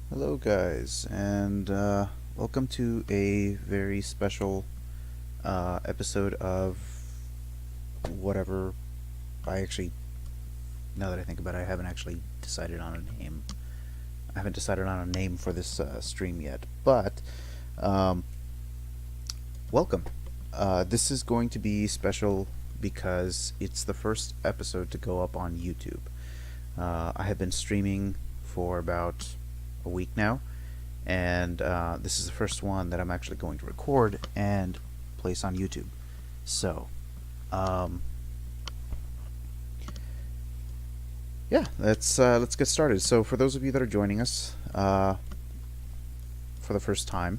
Hello guys, and welcome to a very special episode of whatever. Now that I think about it, I haven't actually decided on a name. I haven't decided on a name for this stream yet, but um, welcome. This is going to be special because it's the first episode to go up on YouTube. I have been streaming for about a week now, and this is the first one that I'm actually going to record and place on YouTube. So, um, yeah, let's get started. So, for those of you that are joining us for the first time,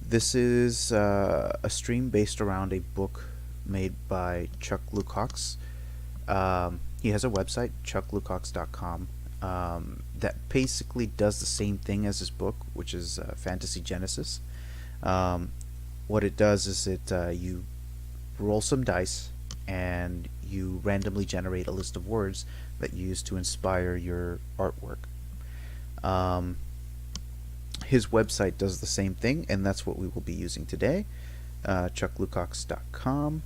this is a stream based around a book made by Chuck Lucox. He has a website, chucklucox.com, that basically does the same thing as his book, which is Fantasy Genesis. Um, what it does is you roll some dice and you randomly generate a list of words that you use to inspire your artwork. Um, his website does the same thing, and that's what we will be using today. chucklucox.com.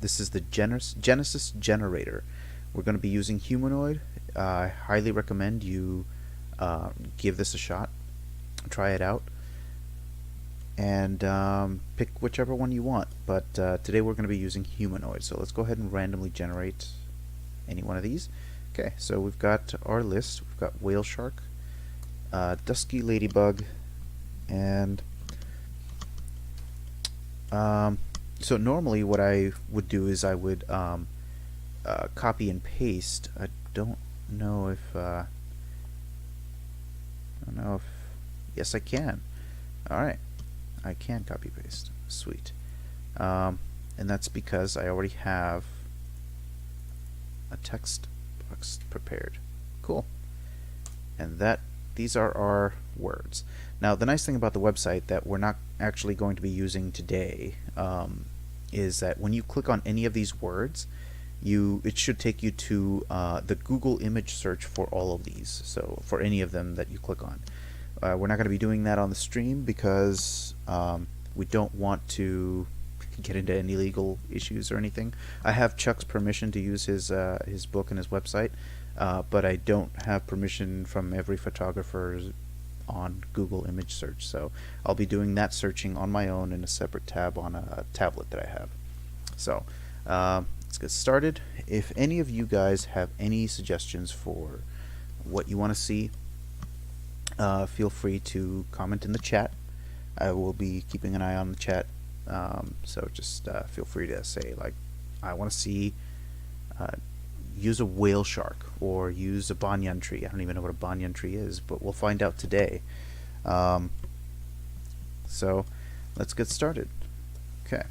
This is the Genesis generator. We're going to be using Humanoid. I highly recommend you give this a shot, try it out, and pick whichever one you want. But today we're going to be using Humanoid. So let's go ahead and randomly generate any one of these. Okay, so we've got our list. We've got Whale Shark, Dusky Ladybug, and so normally what I would do is I would copy and paste. I don't know if yes, I can. All right, I can copy paste. Sweet. And that's because I already have a text box prepared. Cool. And these are our words. Now, the nice thing about the website that we're not actually going to be using today is that when you click on any of these words, it should take you to the Google image search for all of these. So for any of them that you click on, we're not going to be doing that on the stream because we don't want to get into any legal issues or anything. I have Chuck's permission to use his book and his website, but I don't have permission from every photographer on Google image search. So I'll be doing that searching on my own in a separate tab on a tablet that I have. So let's get started. If any of you guys have any suggestions for what you want to see, feel free to comment in the chat. I will be keeping an eye on the chat, so just feel free to say, like, I want to see use a whale shark or use a banyan tree. I don't even know what a banyan tree is, but we'll find out today. So let's get started. Okay.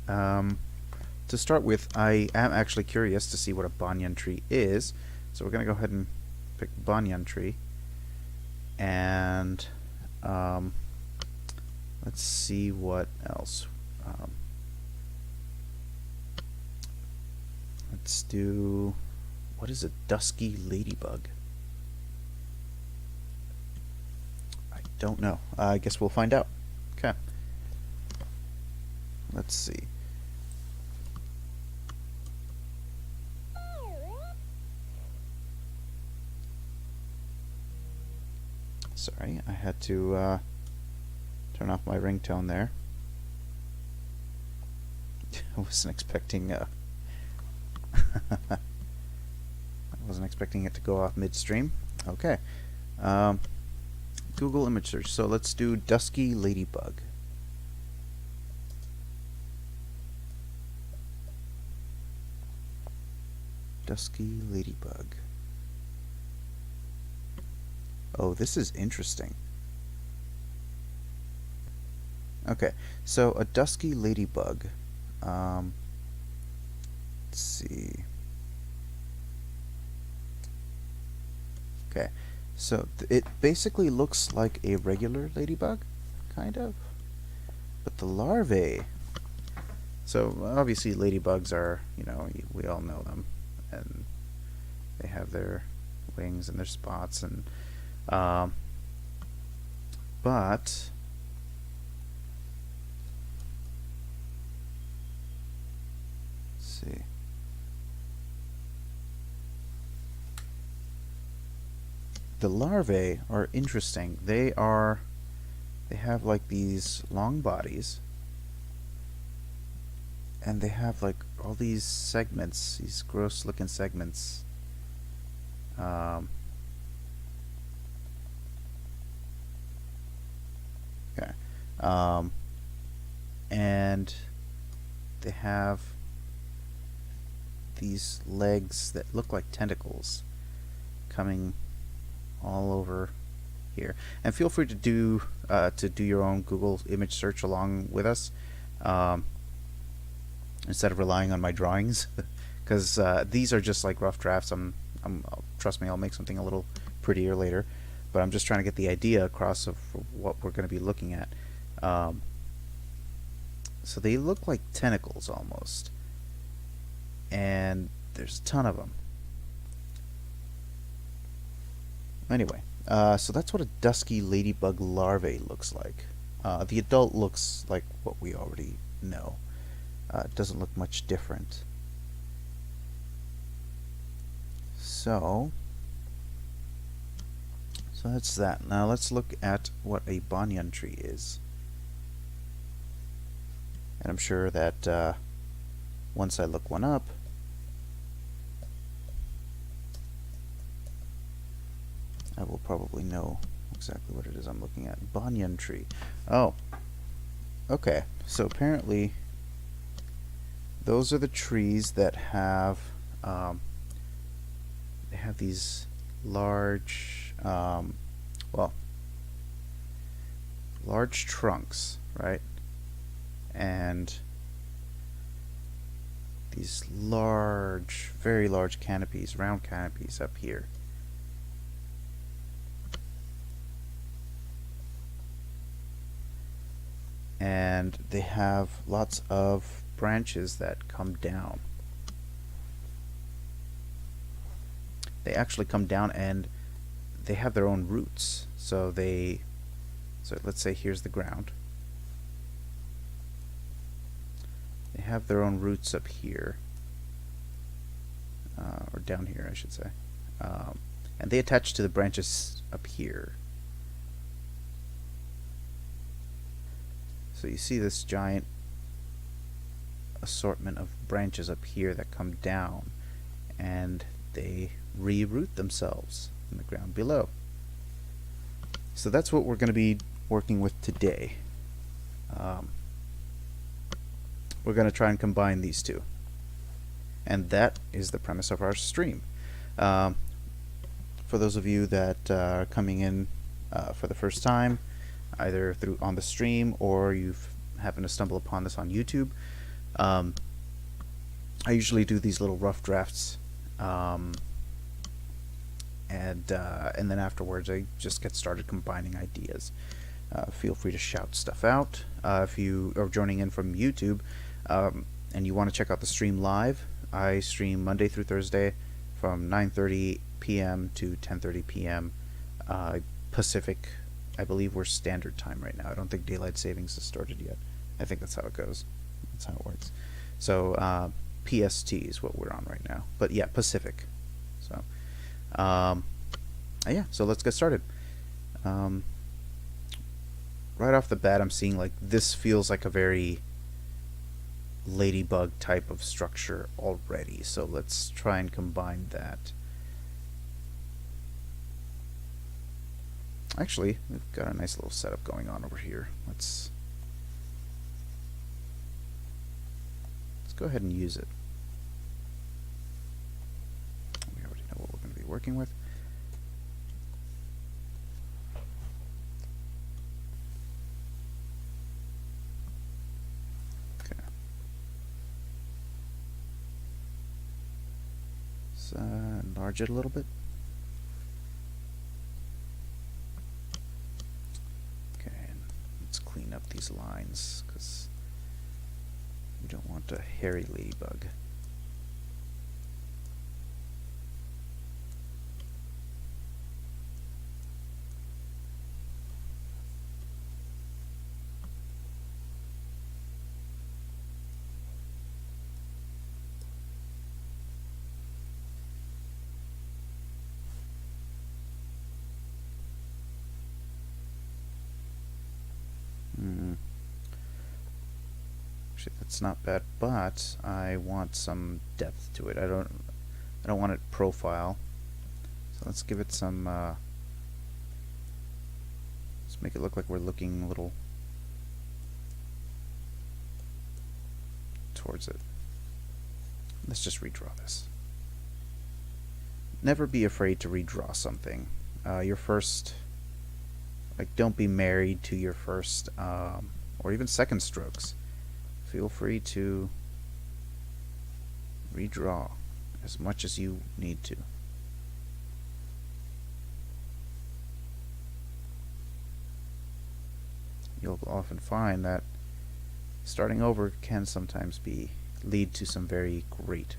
To start with, I am actually curious to see what a banyan tree is, so we're going to go ahead and pick banyan tree, and let's see what else. Let's do, what is a dusky ladybug? I don't know. I guess we'll find out. Okay. Let's see. Sorry, I had to turn off my ringtone there. I wasn't expecting I wasn't expecting it to go off midstream. Okay. Google image search. So let's do dusky ladybug. Dusky ladybug. Oh, this is interesting. Okay, so a dusky ladybug. Let's see. Okay, so it basically looks like a regular ladybug, kind of, but the larvae. So obviously ladybugs are, we all know them, and they have their wings and their spots, and but let's see. The larvae are interesting. They have like these long bodies, and they have like all these segments, these gross looking segments. Okay. And they have these legs that look like tentacles coming all over here. And feel free to do your own Google image search along with us, instead of relying on my drawings, because these are just like rough drafts. Trust me, I'll make something a little prettier later, but I'm just trying to get the idea across of what we're going to be looking at. So they look like tentacles almost, and there's a ton of them. Anyway, so that's what a dusky ladybug larvae looks like. The adult looks like what we already know. It doesn't look much different. So that's that. Now let's look at what a banyan tree is. And I'm sure that once I look one up, I will probably know exactly what it is I'm looking at. Banyan tree. Oh, okay. So apparently those are the trees that have they have these large large trunks, right? And these large, very large canopies, round canopies up here. And they have lots of branches that come down. They actually come down, and they have their own roots. So let's say here's the ground. They have their own roots up here, or down here, I should say, and they attach to the branches up here. So you see this giant assortment of branches up here that come down, and they re-root themselves in the ground below. So that's what we're going to be working with today. We're going to try and combine these two, and that is the premise of our stream. For those of you that are coming in for the first time, either through on the stream or you've happened to stumble upon this on YouTube, I usually do these little rough drafts, and then afterwards I just get started combining ideas. Feel free to shout stuff out. If you are joining in from YouTube and you want to check out the stream live, I stream Monday through Thursday from 9:30 p.m. to 10:30 p.m. Pacific. I believe we're standard time right now. I don't think daylight savings has started yet. I think that's how it goes. That's how it works. So PST is what we're on right now. But yeah, Pacific. So yeah, so let's get started. Right off the bat, I'm seeing like this feels like a very ladybug type of structure already. So let's try and combine that. Actually, we've got a nice little setup going on over here. Let's go ahead and use it. We already know what we're going to be working with. Okay. Let's enlarge it a little bit. Clean up these lines because we don't want a hairy ladybug. Actually, that's not bad, but I want some depth to it. I don't want it profile. So let's give it some. Let's make it look like we're looking a little towards it. Let's just redraw this. Never be afraid to redraw something. Your first, like, don't be married to your first or even second strokes. Feel free to redraw as much as you need to. You'll often find that starting over can sometimes lead to some very great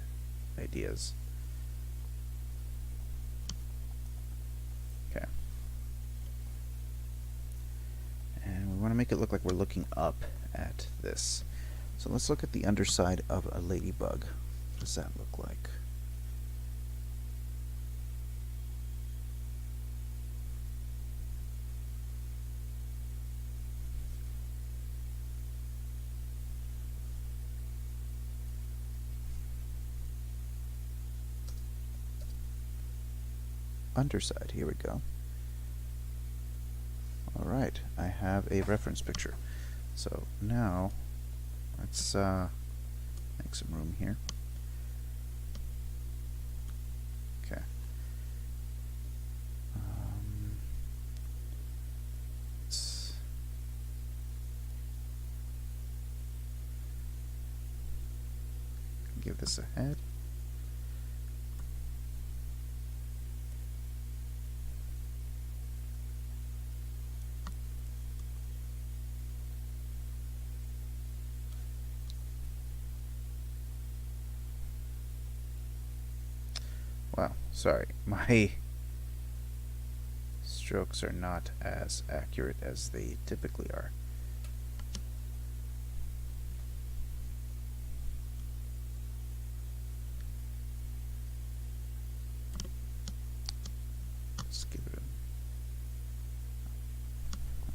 ideas. Okay. And we want to make it look like we're looking up at this. So let's look at the underside of a ladybug. What does that look like? Underside, here we go. Alright, I have a reference picture. So now let's make some room here. Okay. Let's give this a head. Wow, sorry, my strokes are not as accurate as they typically are. Let's give it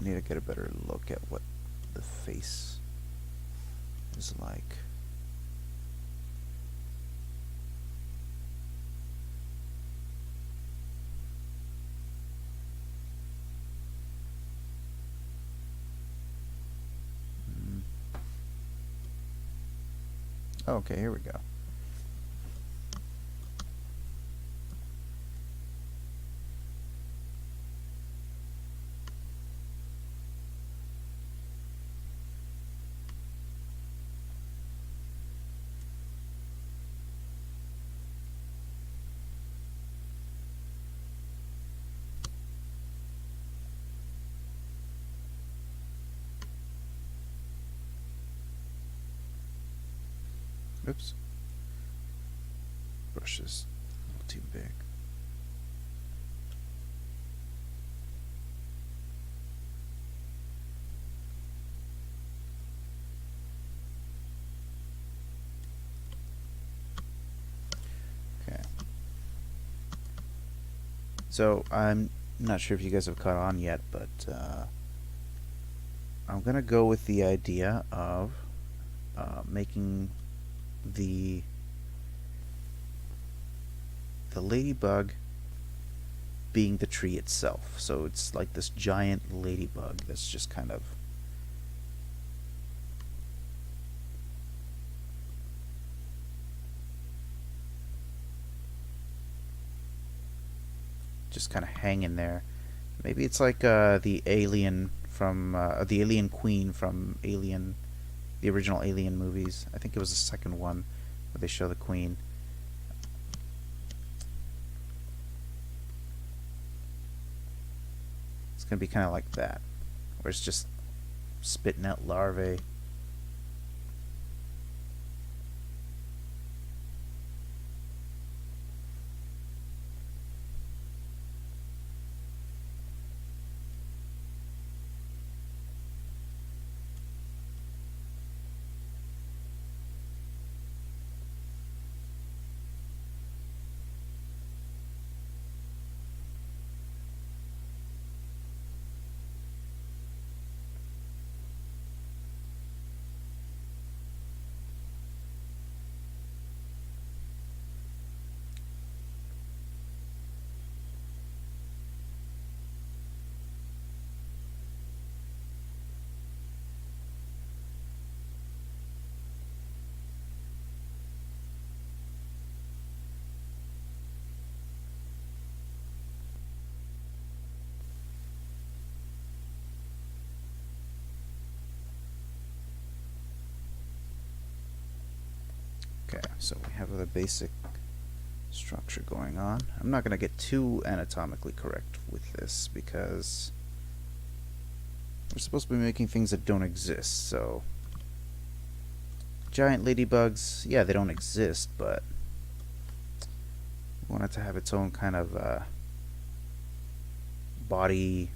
I need to get a better look at what the face is like. Okay, here we go. Oops. Brush is a little too big. Okay. So I'm not sure if you guys have caught on yet, but I'm gonna go with the idea of making the ladybug being the tree itself. So it's like this giant ladybug that's just kind of hanging there. Maybe it's like the alien from the alien queen from Alien, the original Alien movies. I think it was the second one where they show the queen. It's gonna be kind of like that, where it's just spitting out larvae. Okay, so we have the basic structure going on. I'm not going to get too anatomically correct with this because we're supposed to be making things that don't exist, so giant ladybugs, yeah, they don't exist, but we want it to have its own kind of body,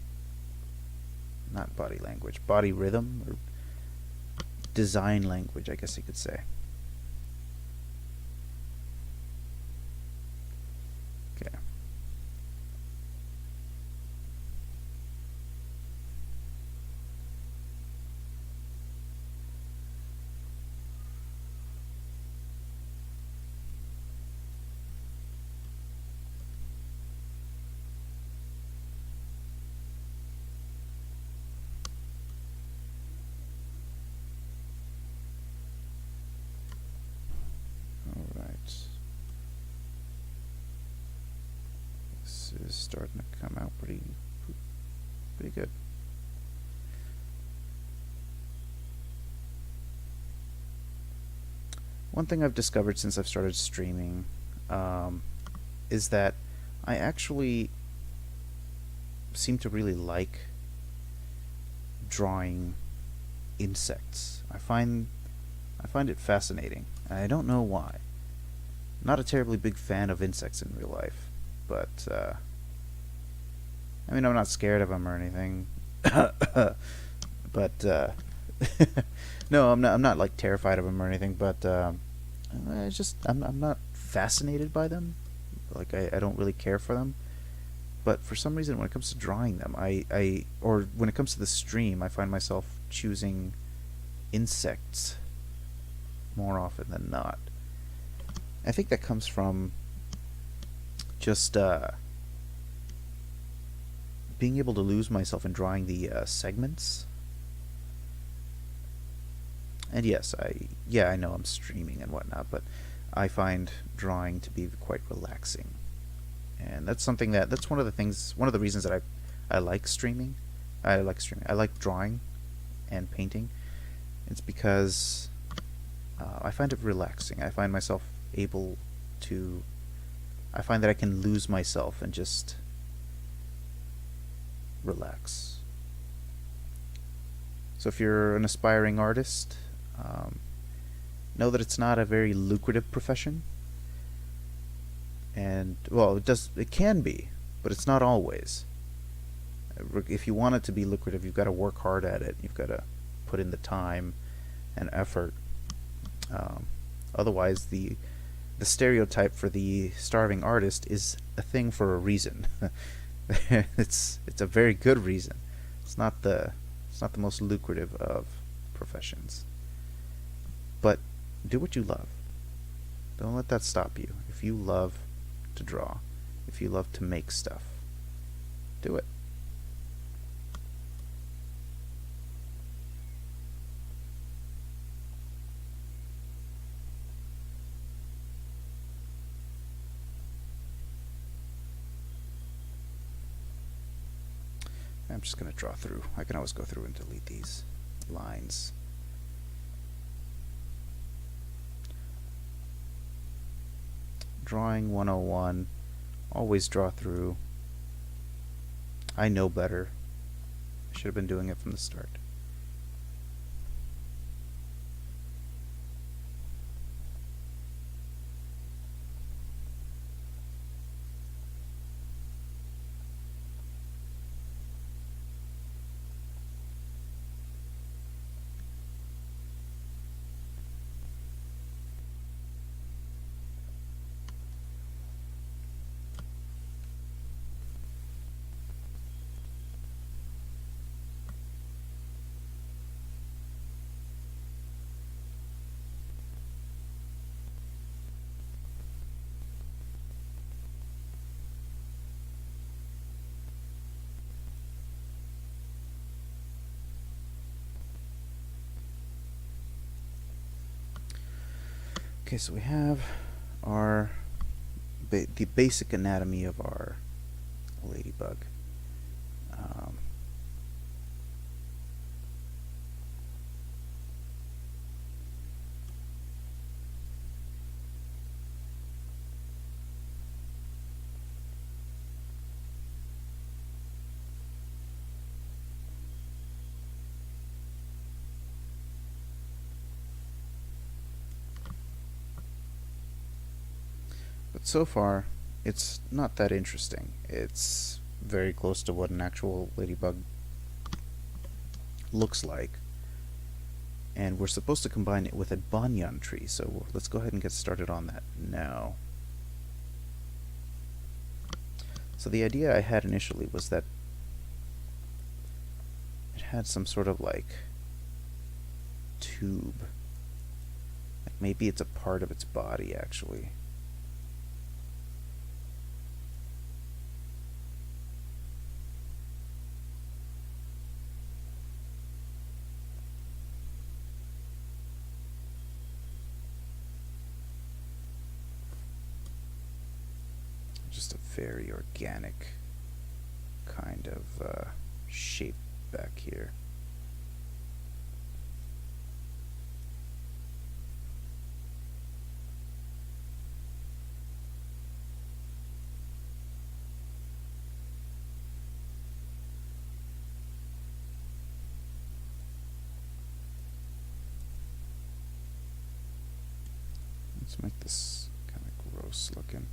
not body language, body rhythm, or design language, I guess you could say. Okay. This is starting to come out pretty good. One thing I've discovered since I've started streaming is that I actually seem to really like drawing insects. I find it fascinating, and I don't know why. Not a terribly big fan of insects in real life, but I mean, I'm not scared of them or anything. But no, I'm not like terrified of them or anything. But I'm not fascinated by them. Like I don't really care for them. But for some reason, when it comes to drawing them, or when it comes to the stream, I find myself choosing insects more often than not. I think that comes from just being able to lose myself in drawing the segments. And yes, I know I'm streaming and whatnot, but I find drawing to be quite relaxing, and that's one of the reasons that I like streaming. I like streaming. I like drawing and painting. It's because I find it relaxing. I find myself able to. I find that I can lose myself and just relax. So if you're an aspiring artist, know that it's not a very lucrative profession. And well, it can be, but it's not always. If you want it to be lucrative, you've got to work hard at it. You've got to put in the time and effort. Otherwise, the stereotype for the starving artist is a thing for a reason. It's a very good reason. It's not the most lucrative of professions. But do what you love. Don't let that stop you. If you love to draw, if you love to make stuff, do it. I'm just going to draw through. I can always go through and delete these lines. Drawing 101. Always draw through. I know better. I should have been doing it from the start. Okay, so we have our the basic anatomy of our ladybug. Um, But so far, it's not that interesting. It's very close to what an actual ladybug looks like. And we're supposed to combine it with a banyan tree, so let's go ahead and get started on that now. So the idea I had initially was that it had some sort of like tube. Like maybe it's a part of its body actually. Just a very organic kind of shape back here. Let's make this kind of gross looking.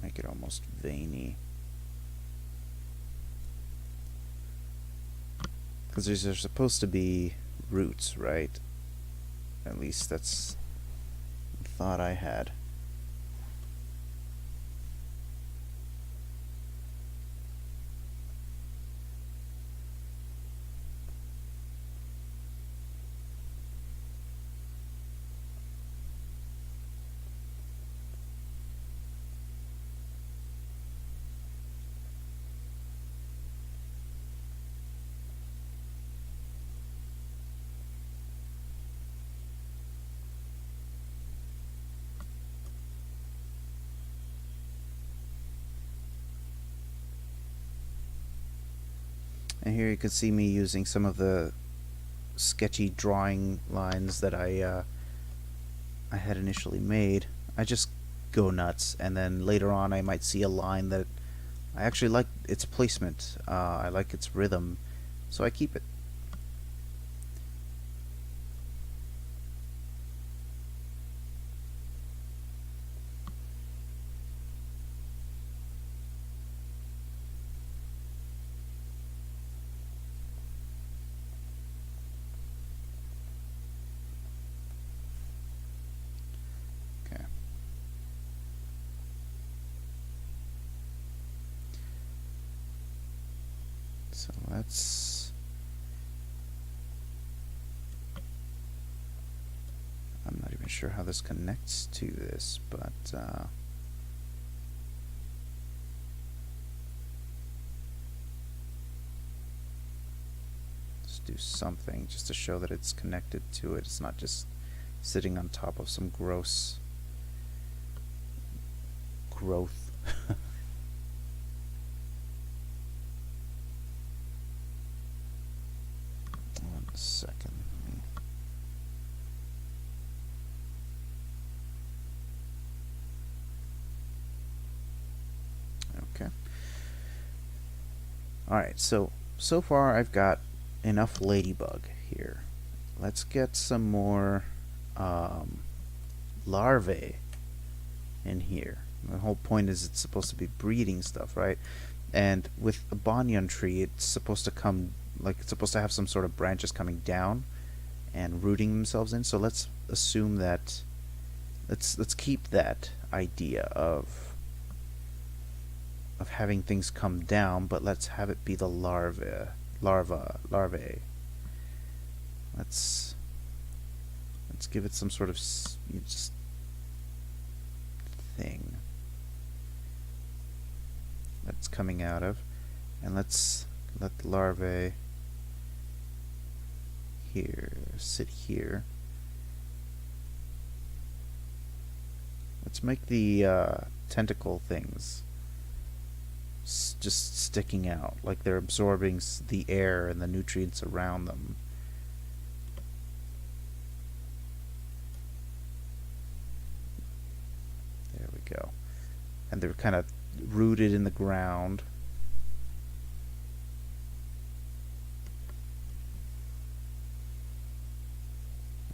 Make it almost veiny. Because these are supposed to be roots, right? At least that's the thought I had. And here you can see me using some of the sketchy drawing lines that I had initially made. I just go nuts, and then later on I might see a line that I actually like its placement. I like its rhythm, so I keep it. Okay. So let's... I'm not even sure how this connects to this, but let's do something just to show that it's connected to it. It's not just sitting on top of some gross growth. One second. Okay. Alright, so far I've got enough ladybug here. Let's get some more larvae in here. The whole point is it's supposed to be breeding stuff, right? And with a banyan tree, it's supposed to come, like, it's supposed to have some sort of branches coming down and rooting themselves in. So let's assume that, let's keep that idea of having things come down, but let's have it be the larvae. Let's give it some sort of just thing that's coming out of, and let's let the larvae here sit here. Let's make the tentacle things just sticking out, like they're absorbing the air and the nutrients around them. There we go. and they're kind of rooted in the ground.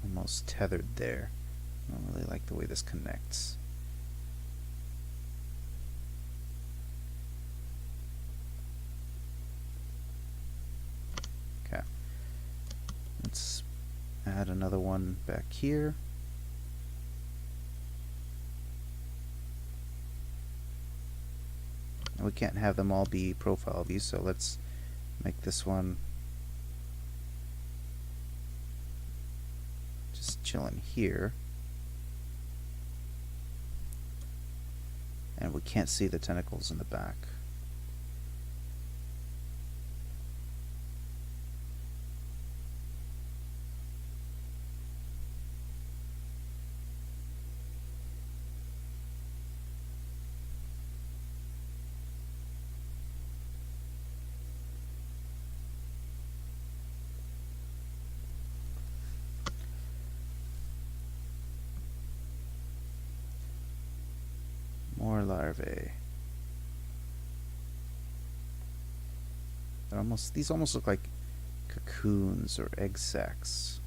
Almost tethered there. I don't really like the way this connects. Okay. Let's add another one back here. We can't have them all be profile views, so let's make this one just chilling here. And we can't see the tentacles in the back. More larvae. These almost look like cocoons or egg sacs.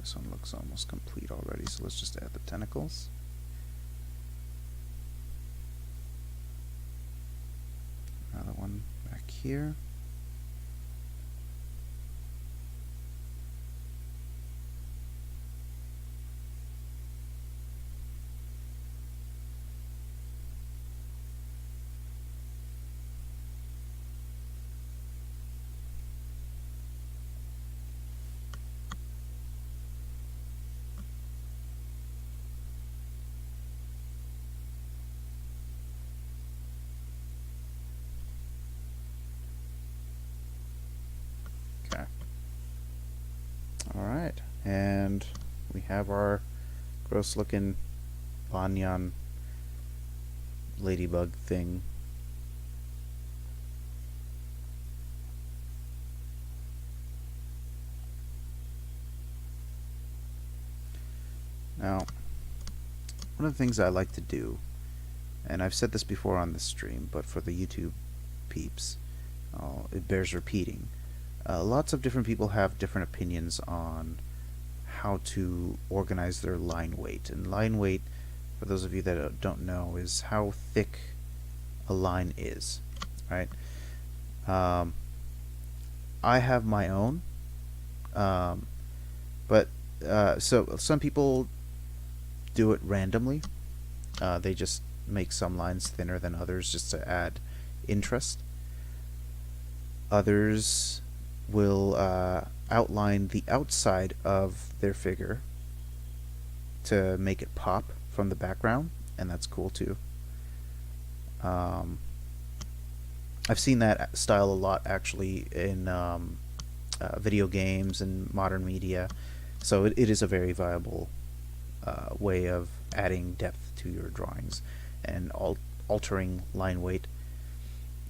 This one looks almost complete already, so let's just add the tentacles. Another one back here. Alright, and we have our gross looking Banyan ladybug thing. Now, one of the things I like to do, and I've said this before on this stream, but for the YouTube peeps, it bears repeating. Lots of different people have different opinions on how to organize their line weight. And line weight, for those of you that don't know, is how thick a line is, right? I have my own, but so some people do it randomly. They just make some lines thinner than others just to add interest. Others will outline the outside of their figure to make it pop from the background, and that's cool too. I've seen that style a lot actually in video games and modern media, so it is a very viable way of adding depth to your drawings and altering line weight.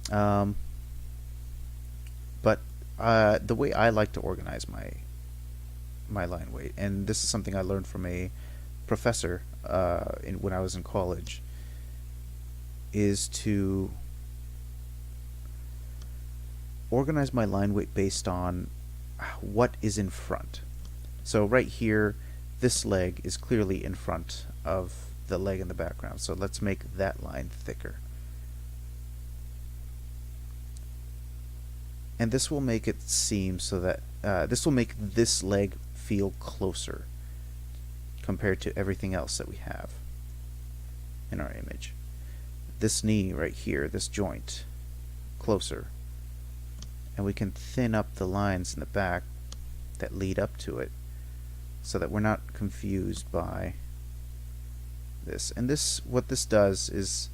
But the way I like to organize my line weight, and this is something I learned from a professor when I was in college, is to organize my line weight based on what is in front. So right here, this leg is clearly in front of the leg in the background, so let's make that line thicker. And this will make it seem so that this will make this leg feel closer compared to everything else that we have in our image. This knee right here, this joint, closer. And we can thin up the lines in the back that lead up to it so that we're not confused by this. And this, what this does is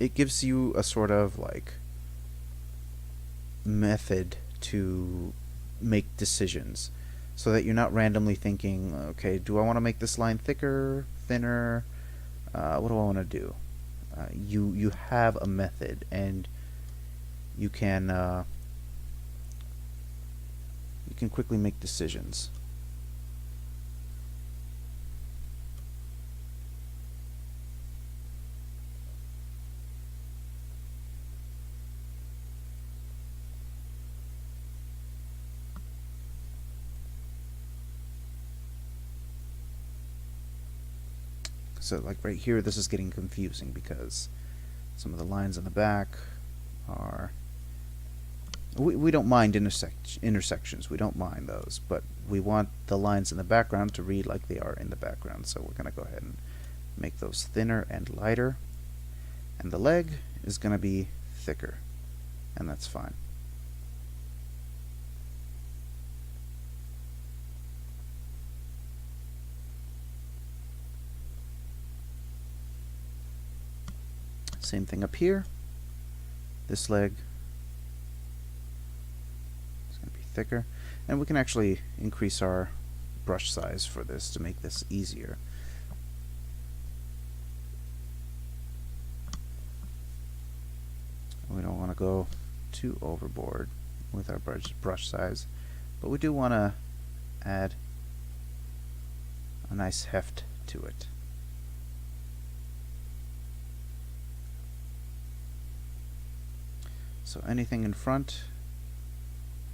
it gives you a sort of like method to make decisions, so that you're not randomly thinking, okay, do I want to make this line thicker, thinner? What do I want to do? You have a method, and you can quickly make decisions. So like right here, this is getting confusing because some of the lines in the back are... We don't mind intersections. We don't mind those, but we want the lines in the background to read like they are in the background. So we're going to go ahead and make those thinner and lighter. And the leg is going to be thicker, and that's fine. Same thing up here. This leg is going to be thicker, and we can actually increase our brush size for this to make this easier. We don't want to go too overboard with our brush size, but we do want to add a nice heft to it. So anything in front,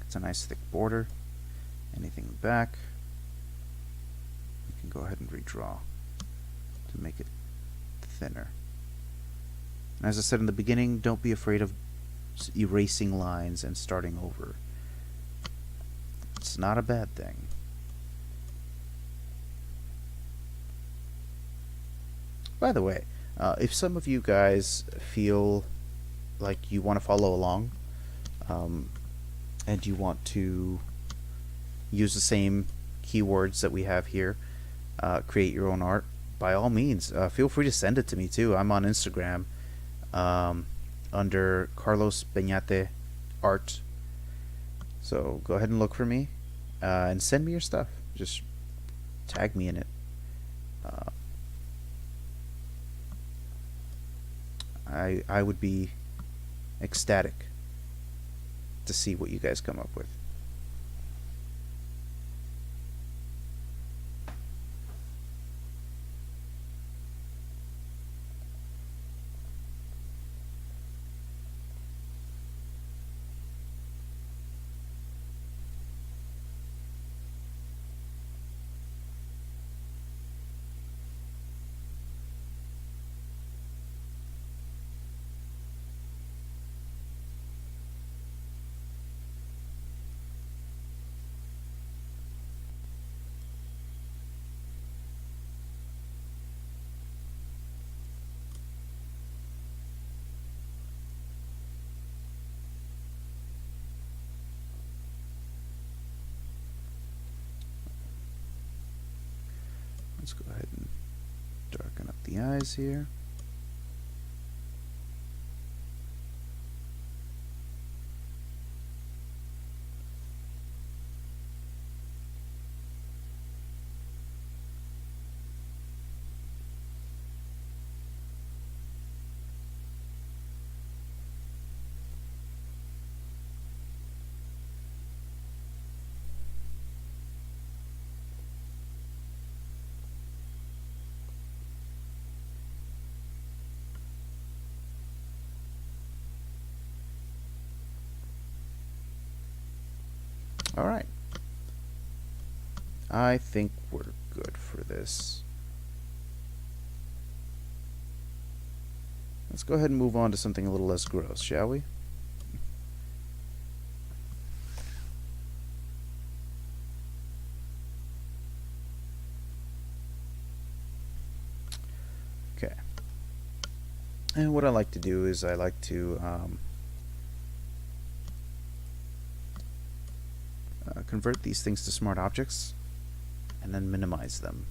it's a nice thick border. Anything back, you can go ahead and redraw to make it thinner. And as I said in the beginning, don't be afraid of erasing lines and starting over. It's not a bad thing. By the way, if some of you guys feel like you want to follow along, and you want to use the same keywords that we have here, create your own art, by all means, feel free to send it to me too. I'm on Instagram under Carlos Beñate Art. So go ahead and look for me and send me your stuff. Just tag me in it. I would be ecstatic to see what you guys come up with. Let's go ahead and darken up the eyes here. Alright. I think we're good for this. Let's go ahead and move on to something a little less gross, shall we? Okay. And what I like to do is I like to convert these things to smart objects and then minimize them.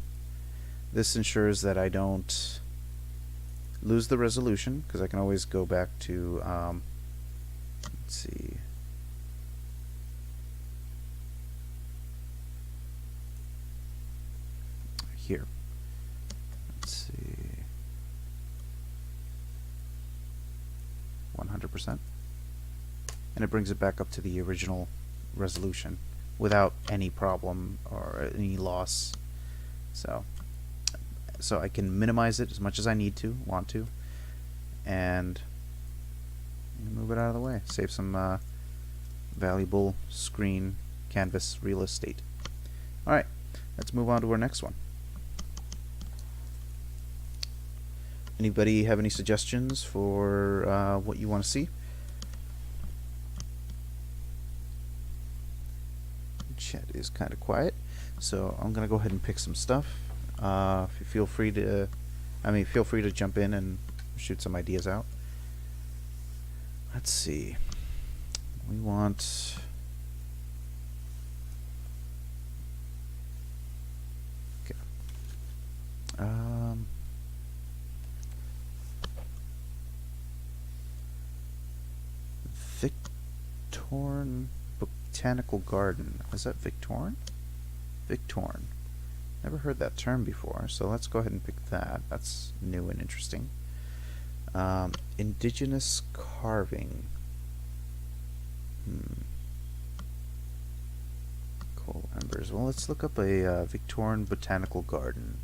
This ensures that I don't lose the resolution because I can always go back to let's see. Here. Let's see. 100%. And it brings it back up to the original resolution without any problem or any loss. So I can minimize it as much as I want to, and move it out of the way. Save some valuable screen canvas real estate. Alright, let's move on to our next one. Anybody have any suggestions for what you want to see? Chat is kind of quiet, so I'm gonna go ahead and pick some stuff. If you feel free to jump in and shoot some ideas out. Let's see. We want okay. Victorn Botanical Garden. Is that Victorn? Victorn. Never heard that term before, so let's go ahead and pick that. That's new and interesting. Indigenous carving. Coal embers. Well, let's look up a Victorian Botanical Garden.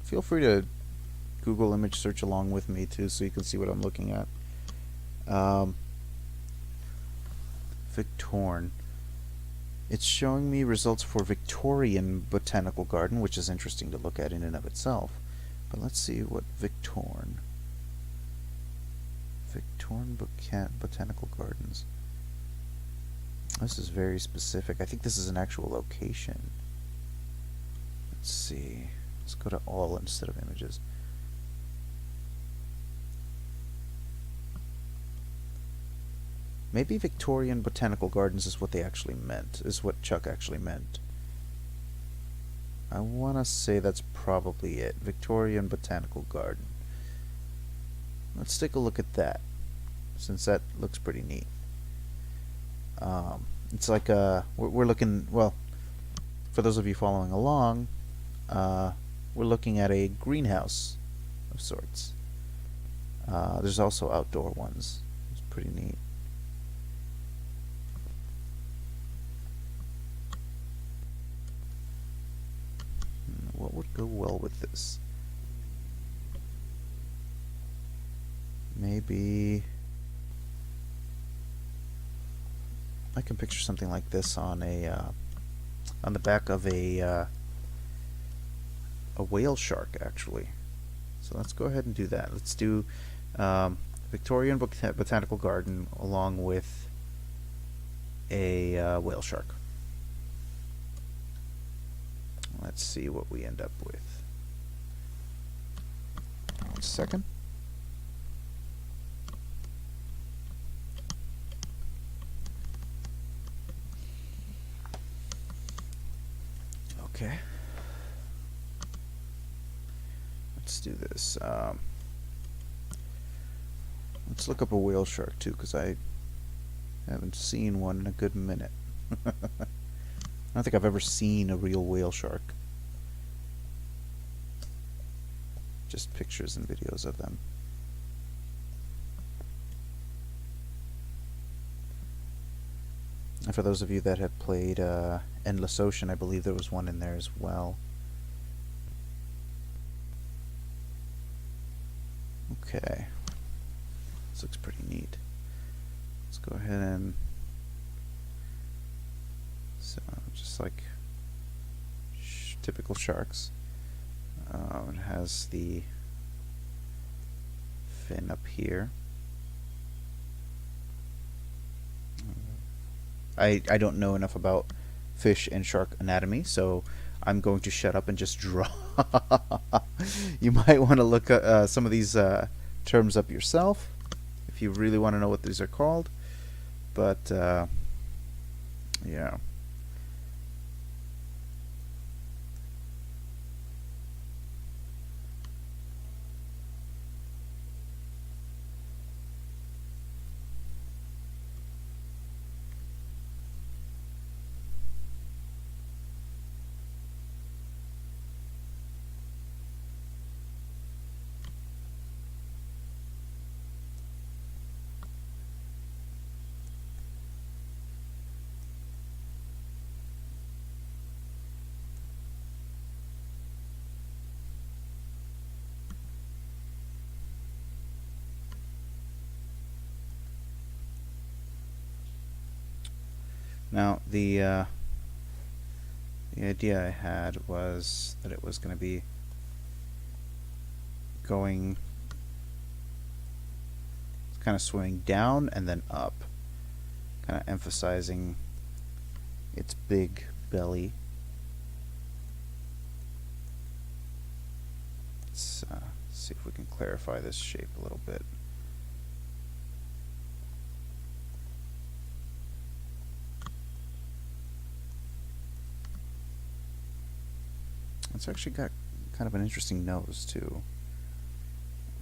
Feel free to Google image search along with me too, so you can see what I'm looking at. Victorn. It's showing me results for Victorian Botanical Garden, which is interesting to look at in and of itself. But let's see what Victorn. Victorn Botanical Gardens. This is very specific. I think this is an actual location. Let's see. Let's go to all instead of images. Maybe Victorian Botanical Gardens is what they actually meant, is what Chuck actually meant. I want to say that's probably it. Victorian Botanical Garden. Let's take a look at that, since that looks pretty neat. It's like we're looking, well, for those of you following along, we're looking at a greenhouse of sorts. There's also outdoor ones. It's pretty neat. What would go well with this? Maybe I can picture something like this on the back of a whale shark, actually. So let's go ahead and do that. Let's do Victorian Botanical Garden along with a whale shark. Let's see what we end up with. 1 second. Okay. Let's do this. Let's look up a whale shark too, because I haven't seen one in a good minute. I don't think I've ever seen a real whale shark. Just pictures and videos of them. And for those of you that have played Endless Ocean, I believe there was one in there as well. Okay. This looks pretty neat. Let's go ahead and... So, just like typical sharks. It has the fin up here. I don't know enough about fish and shark anatomy, so I'm going to shut up and just draw. You might want to look at some of these terms up yourself if you really want to know what these are called. But yeah. Now the idea I had was that it was going to be going kind of swimming down and then up, kind of emphasizing its big belly. Let's see if we can clarify this shape a little bit. It's actually got kind of an interesting nose too.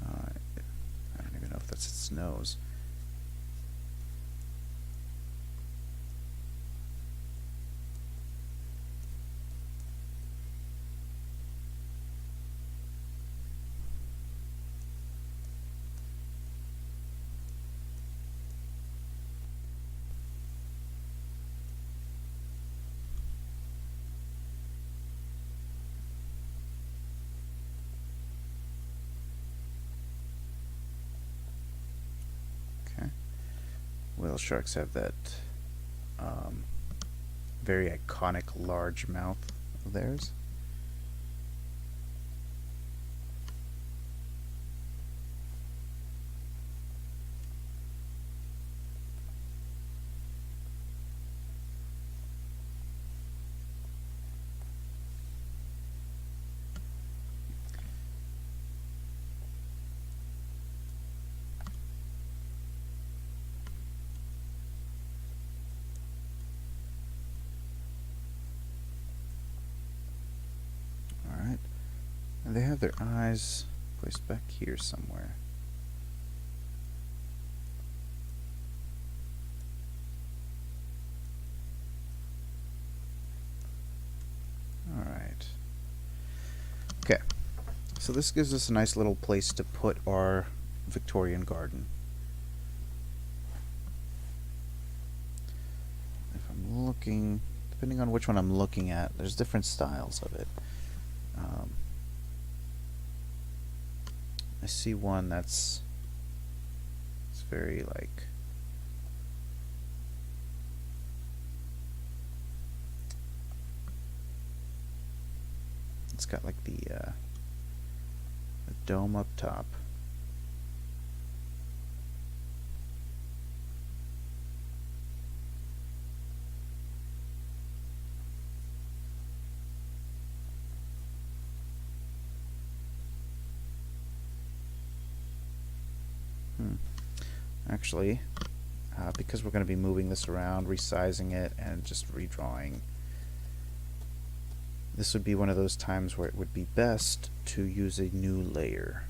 I don't even know if that's its nose. Whale sharks have that very iconic large mouth of theirs. And they have their eyes placed back here somewhere. Alright. Okay. So this gives us a nice little place to put our Victorian garden. If I'm looking, depending on which one I'm looking at, there's different styles of it. I see one it's very like, it's got like the dome up top. Actually, because we're going to be moving this around, resizing it, and just redrawing, this would be one of those times where it would be best to use a new layer.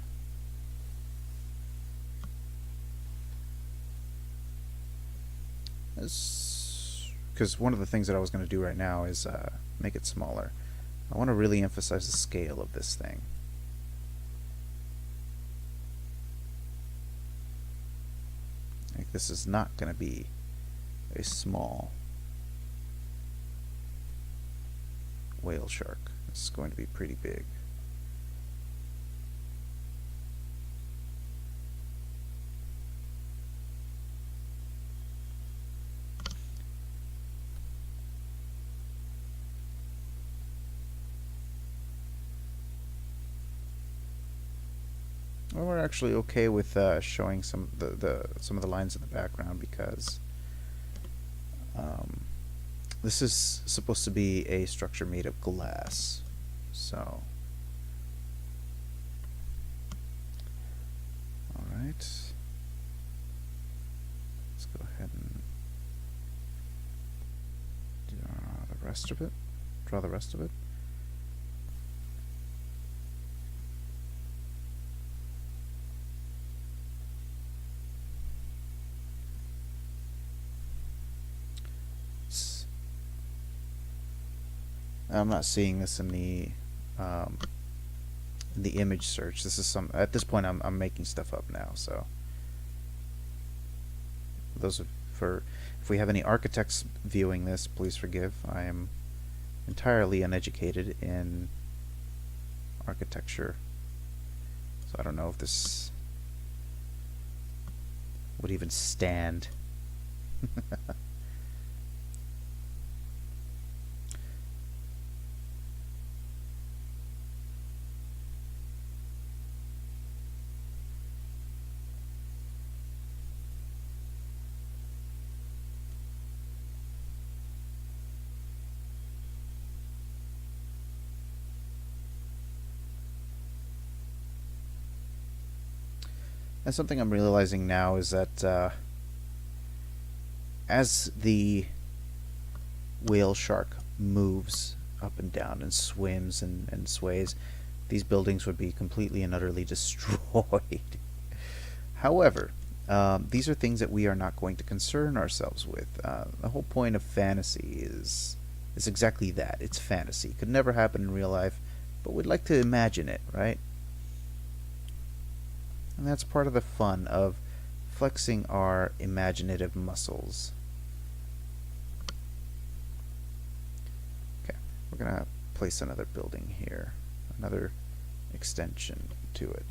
Because one of the things that I was going to do right now is make it smaller. I want to really emphasize the scale of this thing. Like, this is not going to be a small whale shark. This is going to be pretty big. Well, we're actually okay with showing some of the lines in the background because this is supposed to be a structure made of glass. So, alright. Let's go ahead and draw the rest of it. I'm not seeing this in the image search. This is some, at this point I'm making stuff up now, so those are for, if we have any architects viewing this, please forgive. I am entirely uneducated in architecture, so I don't know if this would even stand. And something I'm realizing now is that as the whale shark moves up and down and swims and sways, these buildings would be completely and utterly destroyed. However, these are things that we are not going to concern ourselves with. The whole point of fantasy is exactly that. It's fantasy. It could never happen in real life, but we'd like to imagine it, right? And that's part of the fun of flexing our imaginative muscles. Okay, we're going to place another building here, another extension to it.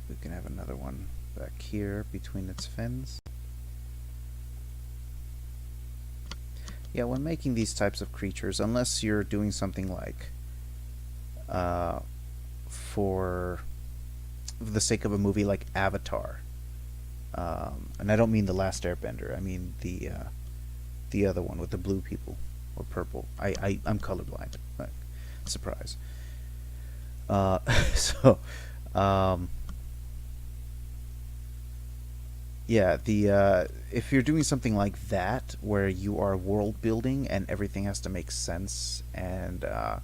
We can have another one back here between its fins. Yeah, when making these types of creatures, unless you're doing something like for the sake of a movie like Avatar, and I don't mean The Last Airbender, I mean the other one with the blue people, or purple. I'm colorblind. Surprise. So, yeah, if you're doing something like that where you are world building and everything has to make sense, and I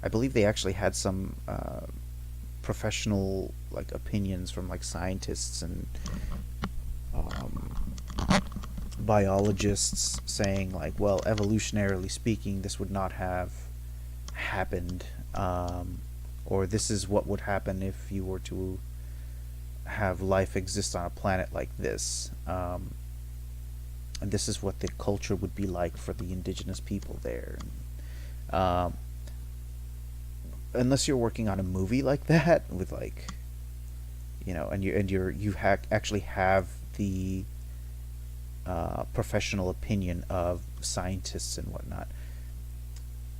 believe they actually had some professional like opinions from like scientists and biologists saying like, well, evolutionarily speaking, this would not have happened, or this is what would happen if you were to have life exist on a planet like this, and this is what the culture would be like for the indigenous people there. And, unless you're working on a movie like that with like, you know, and you actually have the professional opinion of scientists and whatnot.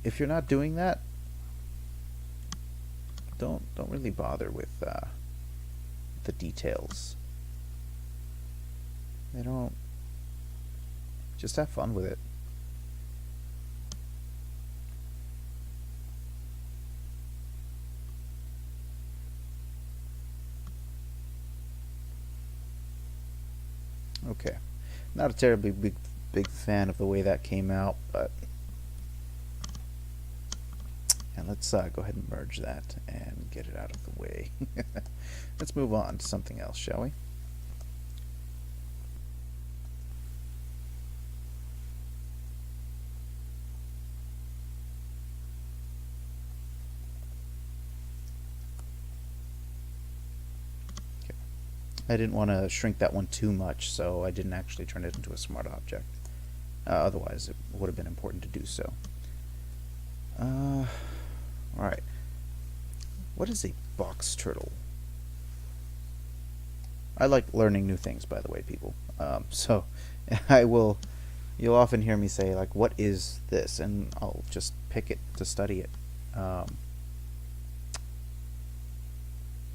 If you're not doing that, don't really bother with the details. They don't. Just have fun with it. Okay. Not a terribly big fan of the way that came out, but and let's go ahead and merge that and get it out of the way. Let's move on to something else, shall we? I didn't want to shrink that one too much, so I didn't actually turn it into a smart object. Otherwise, it would have been important to do so. Alright. What is a box turtle? I like learning new things, by the way, people. So you'll often hear me say, like, what is this? And I'll just pick it to study it.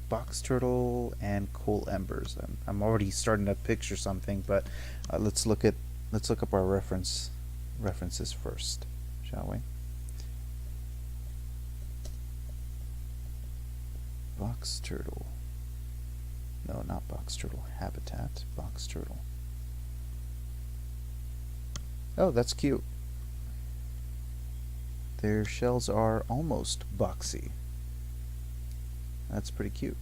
Box turtle and coal embers. I'm already starting to picture something, but let's look up our references first, shall we? Box turtle. No, not box turtle. Habitat. Box turtle. Oh, that's cute. Their shells are almost boxy. That's pretty cute.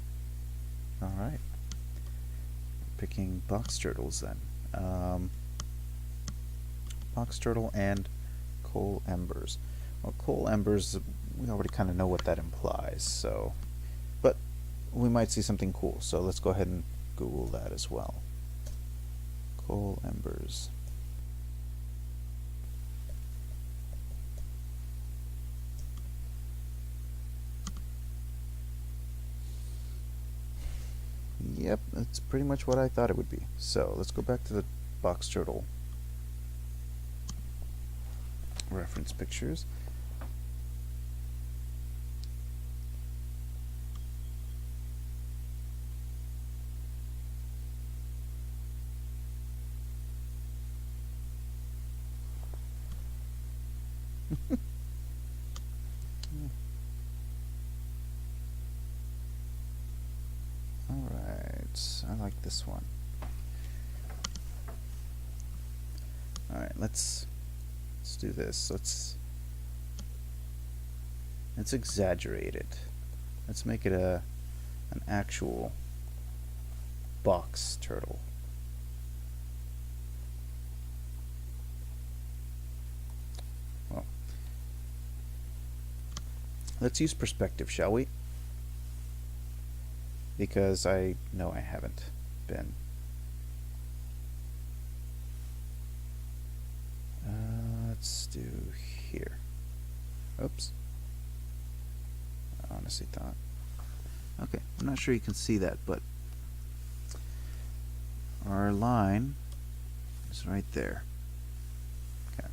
Alright. Picking box turtles then. Box turtle and coal embers. Well, coal embers, we already kind of know what that implies, so. But we might see something cool, so let's go ahead and Google that as well. Coal embers. Yep, that's pretty much what I thought it would be. So let's go back to the box turtle reference pictures. Alright, I like this one. Alright, let's do this. Let's exaggerate it. Let's make it an actual box turtle. Well, let's use perspective, shall we? Because I know I haven't been. Let's do here. Oops. I honestly thought. Okay, I'm not sure you can see that, but our line is right there. Okay.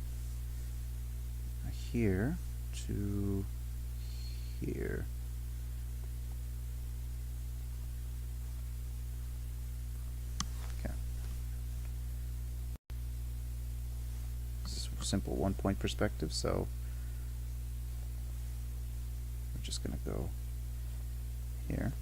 Here to here. Simple one-point perspective, so we're just going to go here.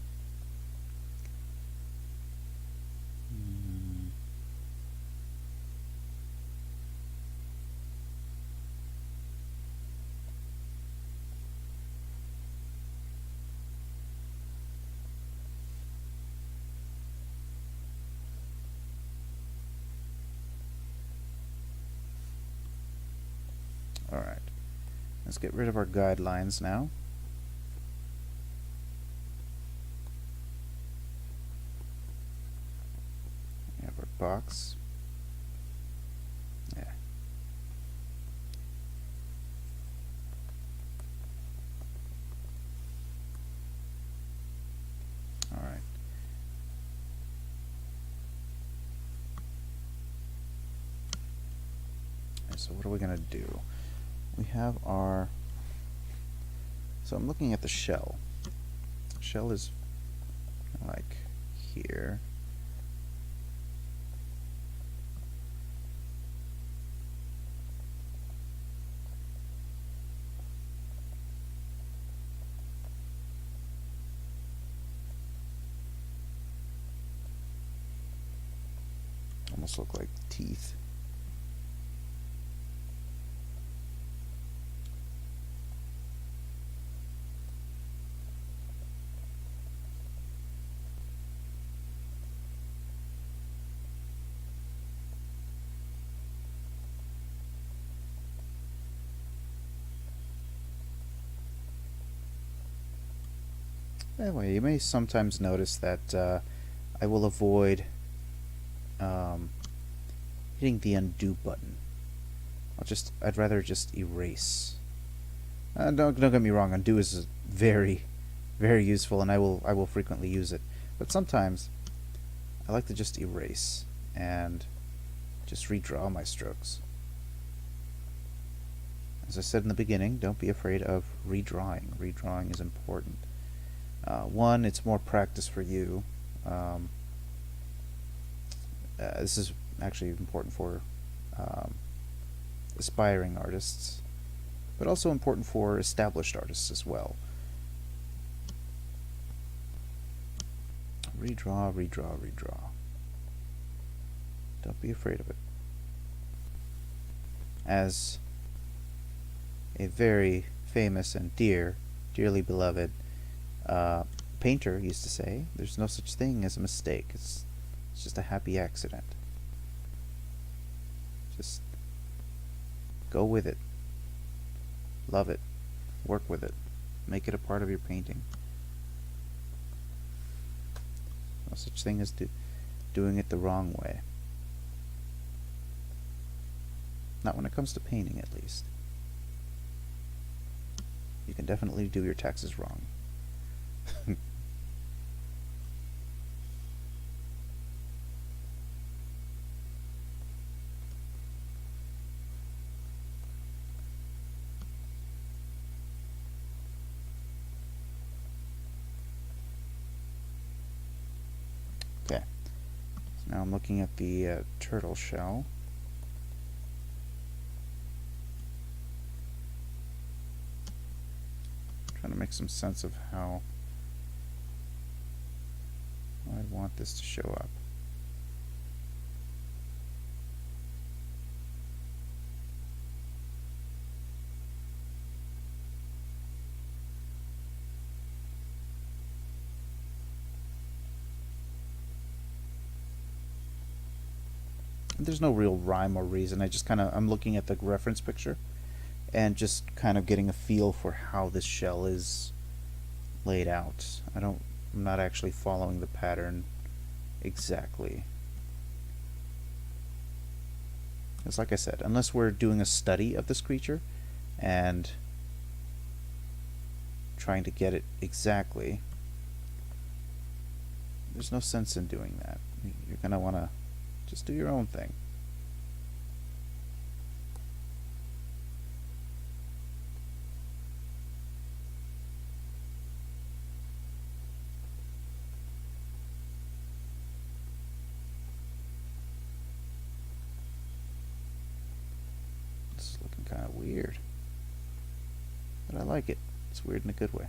Alright, let's get rid of our guidelines now. We have our box. Yeah. Alright. So what are we going to do? We have our, so I'm looking at the shell. The shell is like here. Almost look like teeth. Anyway, you may sometimes notice that I will avoid hitting the undo button. I'd rather just erase. Don't get me wrong, undo is very, very useful, and I will frequently use it. But sometimes I like to just erase and just redraw my strokes. As I said in the beginning, don't be afraid of redrawing. Redrawing is important. One, it's more practice for you. This is actually important for aspiring artists, but also important for established artists as well. Redraw, redraw, redraw. Don't be afraid of it. As a very famous and dearly beloved painter used to say, there's no such thing as a mistake. It's just a happy accident. Just go with it. Love it. Work with it. Make it a part of your painting. No such thing as doing it the wrong way. Not when it comes to painting, at least. You can definitely do your taxes wrong. Okay, so now I'm looking at the turtle shell. Trying to make some sense of how I want this to show up. There's no real rhyme or reason. I'm looking at the reference picture and just kind of getting a feel for how this shell is laid out. I'm not actually following the pattern exactly. It's like I said, unless we're doing a study of this creature and trying to get it exactly, there's no sense in doing that. You're going to want to just do your own thing. This is looking kind of weird, but I like it. It's weird in a good way.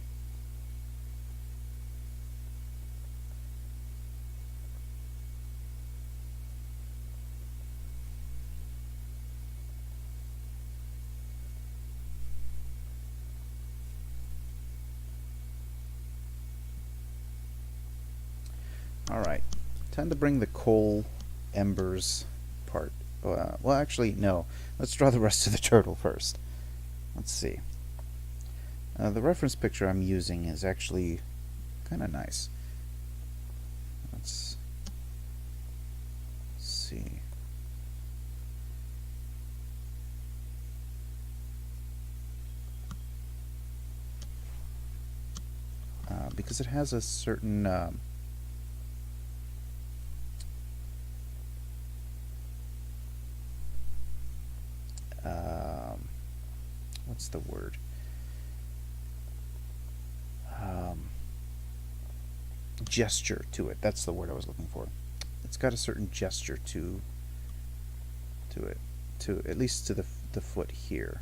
Alright, time to bring the coal embers part. Well, actually, no. Let's draw the rest of the turtle first. Let's see. The reference picture I'm using is actually kind of nice. Let's see. Because it has a certain what's the word? Gesture to it. That's the word I was looking for. It's got a certain gesture to it, at least to the foot here.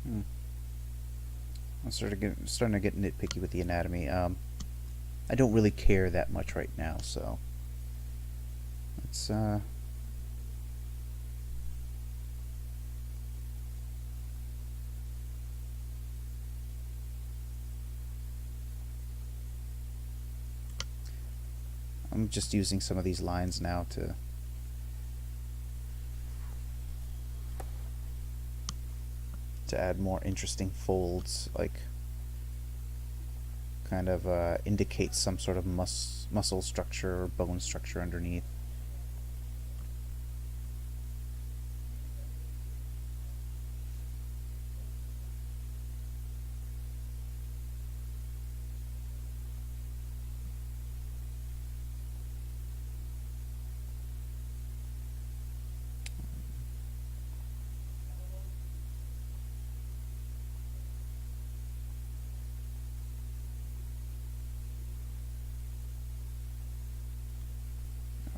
Hmm. I'm starting to get nitpicky with the anatomy. I don't really care that much right now, so let's I'm just using some of these lines now to add more interesting folds, like kind of indicate some sort of muscle structure or bone structure underneath.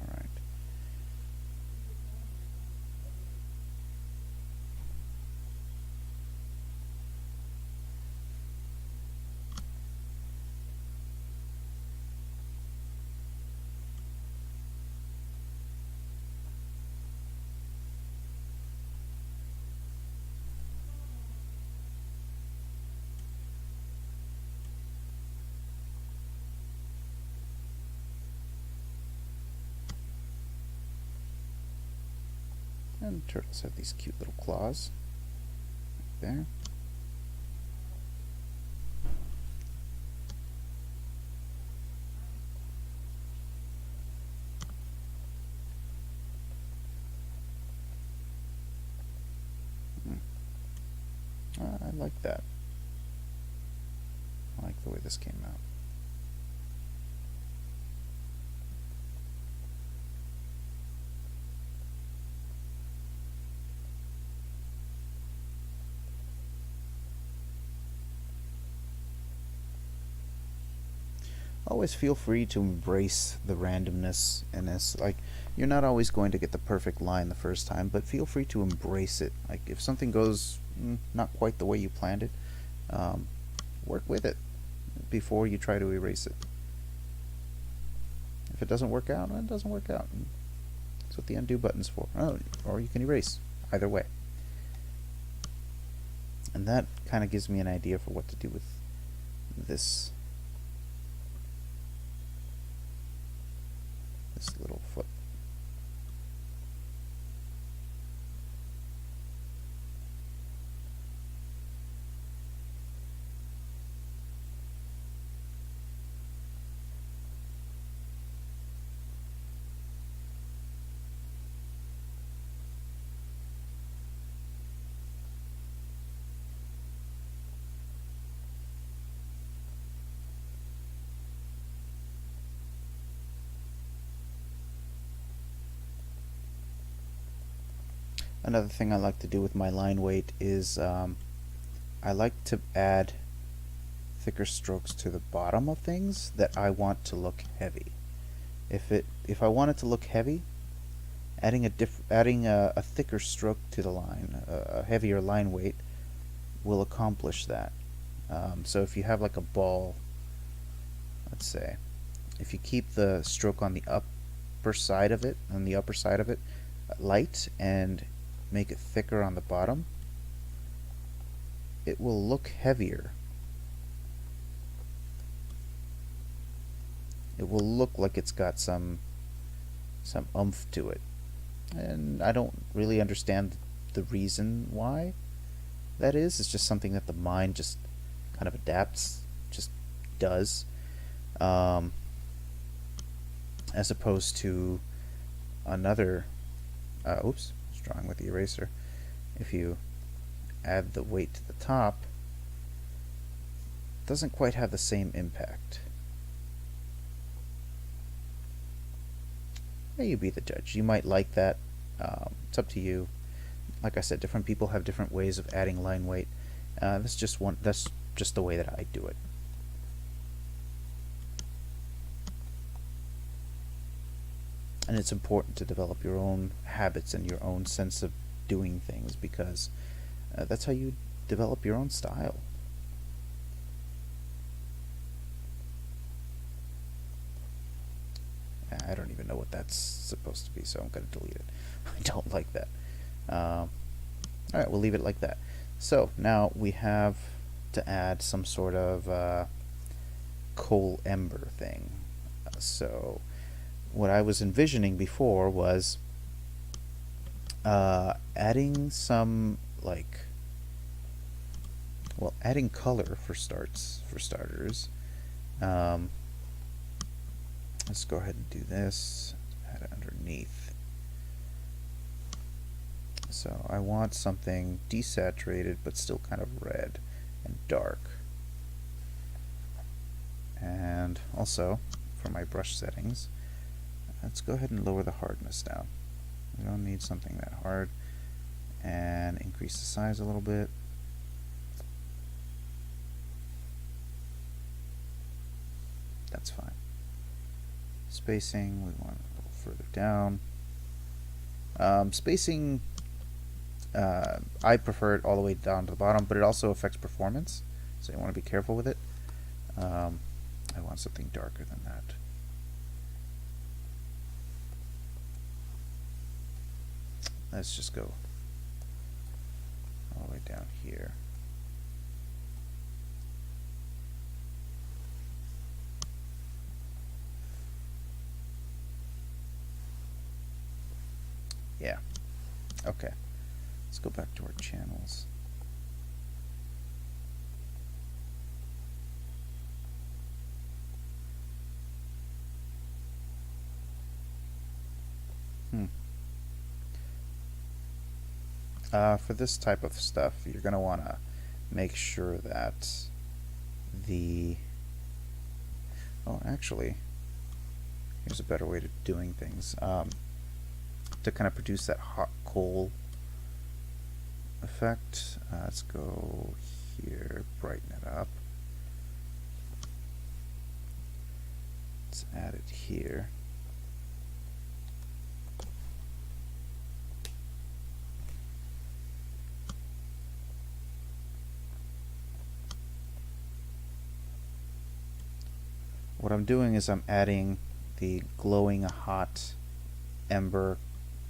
All right. And turtles have these cute little claws. There. I like that. I like the way this came out. Always feel free to embrace the randomness in this. Like, you're not always going to get the perfect line the first time, but feel free to embrace it. Like, if something goes not quite the way you planned it, um, work with it before you try to erase it. If it doesn't work out, it doesn't work out. That's what the undo button's for. Oh, or you can erase. Either way. And that kind of gives me an idea for what to do with this little foot. Another thing I like to do with my line weight is I like to add thicker strokes to the bottom of things that I want to look heavy. If I want it to look heavy, adding a thicker stroke to the line, a heavier line weight, will accomplish that. So if you have like a ball, let's say, if you keep the stroke on the upper side of it, light, and make it thicker on the bottom, it will look heavier. It will look like it's got some oomph to it. And I don't really understand the reason why that is. It's just something that the mind just kind of adapts, just does. As opposed to another, oops, I was drawing with the eraser. If you add the weight to the top, it doesn't quite have the same impact. Yeah, you be the judge. You might like that. It's up to you. Like I said, different people have different ways of adding line weight. That's just the way that I do it. And it's important to develop your own habits and your own sense of doing things, because that's how you develop your own style. I don't even know what that's supposed to be, so I'm going to delete it. I don't like that. Alright, we'll leave it like that. So now we have to add some sort of coal ember thing. So what I was envisioning before was adding some, like, well, adding color for starters. Let's go ahead and do this. Add it underneath. So I want something desaturated but still kind of red and dark. And also, for my brush settings, let's go ahead and lower the hardness down. We don't need something that hard. And increase the size a little bit. That's fine. Spacing, we want a little further down. Spacing, I prefer it all the way down to the bottom, but it also affects performance, so you want to be careful with it. I want something darker than that. Let's just go all the way down here. Yeah. Okay. Let's go back to our channels. For this type of stuff, you're going to want to make sure that the... Oh, actually, here's a better way to doing things. To kind of produce that hot coal effect, let's go here, brighten it up. Let's add it here. What I'm doing is I'm adding the glowing hot ember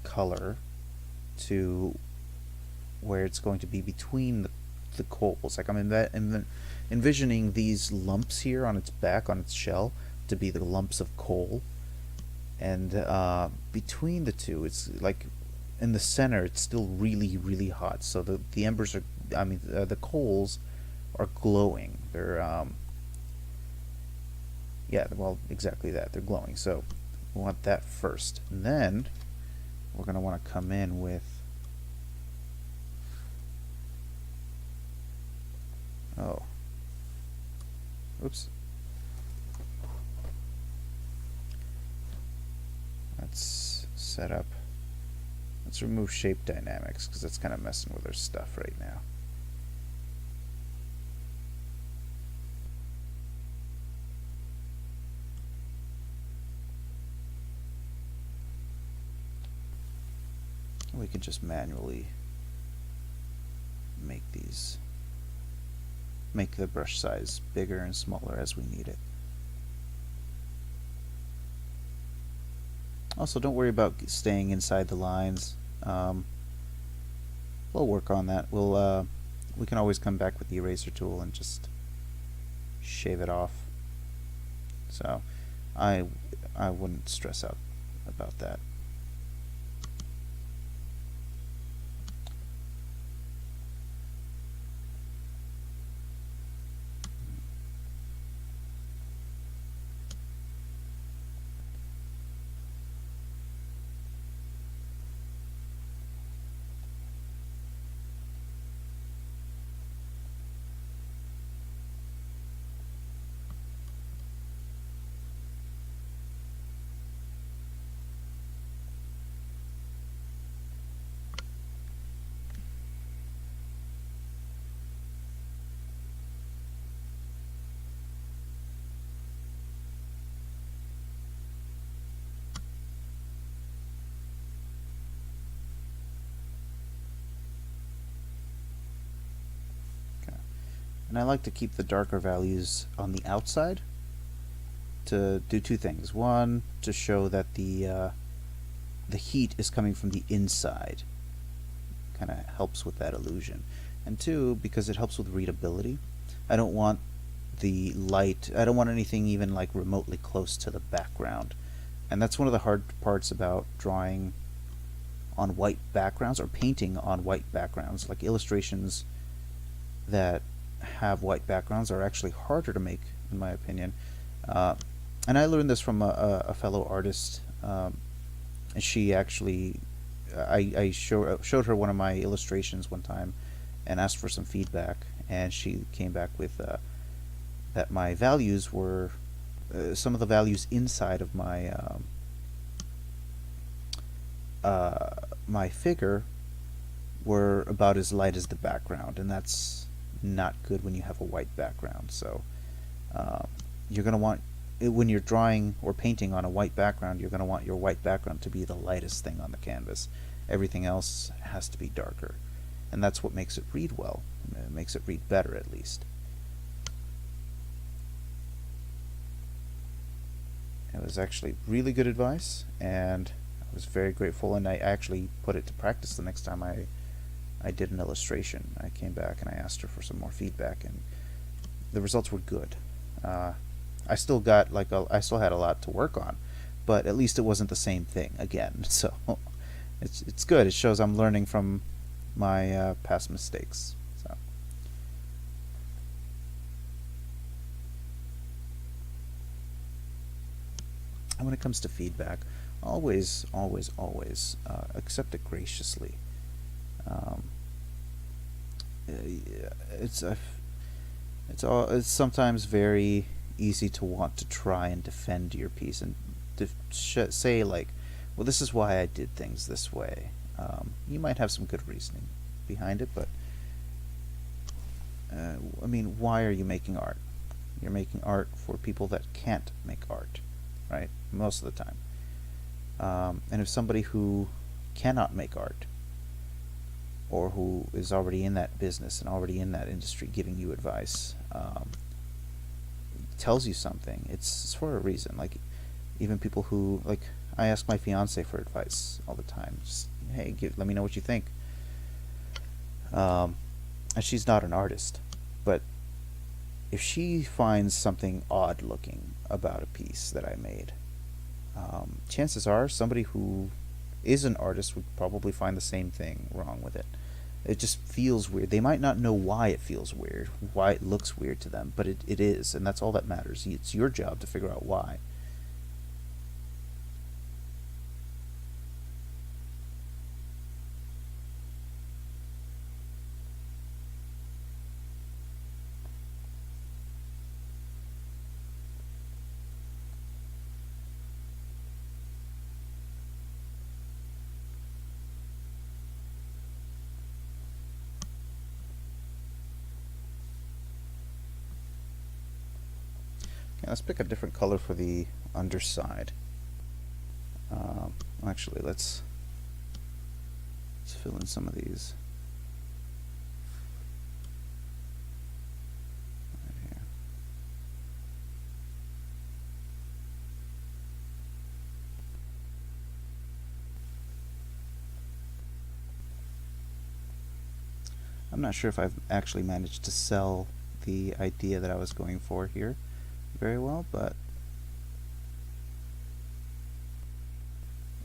color to where it's going to be between the coals. Like I'm envisioning these lumps here on its back, on its shell, to be the lumps of coal. And between the two, it's like in the center, it's still really, really hot. So the embers are, I mean, the coals are glowing. They're yeah, well, exactly that. They're glowing. So we want that first. And then we're going to want to come in with, oh, oops. Let's set up, let's remove shape dynamics because that's kind of messing with our stuff right now. We can just manually make the brush size bigger and smaller as we need it. Also, don't worry about staying inside the lines. We'll work on that. We can always come back with the eraser tool and just shave it off. So I wouldn't stress out about that. And I like to keep the darker values on the outside to do two things. One, to show that the heat is coming from the inside. Kind of helps with that illusion. And two, because it helps with readability. I don't want the light, I don't want anything even like remotely close to the background. And that's one of the hard parts about drawing on white backgrounds or painting on white backgrounds. Like illustrations that have white backgrounds are actually harder to make, in my opinion. And I learned this from a fellow artist, and she actually, I showed her one of my illustrations one time and asked for some feedback, and she came back with that my values were some of the values inside of my figure were about as light as the background, and that's not good when you have a white background. So you're going to want, when you're drawing or painting on a white background, you're going to want your white background to be the lightest thing on the canvas. Everything else has to be darker, and that's what makes it read well. It makes it read better, at least. It was actually really good advice, and I was very grateful, and I actually put it to practice the next time I did an illustration. I came back and I asked her for some more feedback, and the results were good. I still got I still had a lot to work on, but at least it wasn't the same thing again. So it's good. It shows I'm learning from my past mistakes. So. And when it comes to feedback, always accept it graciously. Um, it's sometimes very easy to want to try and defend your piece and say like, well, this is why I did things this way. You might have some good reasoning behind it, but I mean, why are you making art? You're making art for people that can't make art, right? Most of the time. And if somebody who cannot make art, or who is already in that business and already in that industry giving you advice, tells you something, it's for a reason. Like, even people who, like, I ask my fiance for advice all the time. Just, hey, let me know what you think. And she's not an artist, but if she finds something odd looking about a piece that I made, chances are somebody who is an artist would probably find the same thing wrong with it. It just feels weird. They might not know why it feels weird, why it looks weird to them, but it is, and that's all that matters. It's your job to figure out why. Okay, let's pick a different color for the underside. Actually, let's fill in some of these. Right here. I'm not sure if I've actually managed to sell the idea that I was going for here very well, but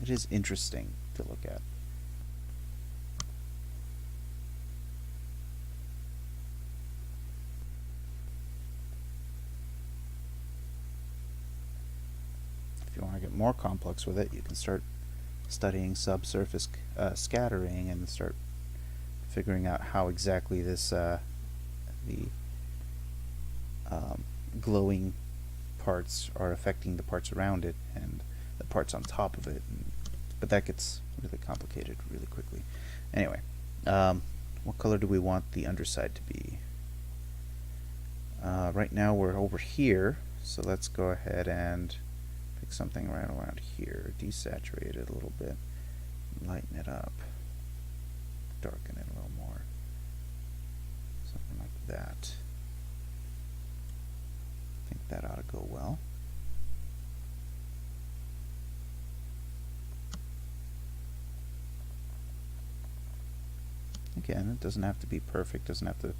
it is interesting to look at. If you want to get more complex with it, you can start studying subsurface scattering and start figuring out how exactly this the glowing parts are affecting the parts around it and the parts on top of it. But that gets really complicated really quickly. Anyway, what color do we want the underside to be? Right now we're over here, so let's go ahead and pick something right around here. Desaturate it a little bit, lighten it up, darken it a little more, something like that. That ought to go well. Again, it doesn't have to be perfect, doesn't have to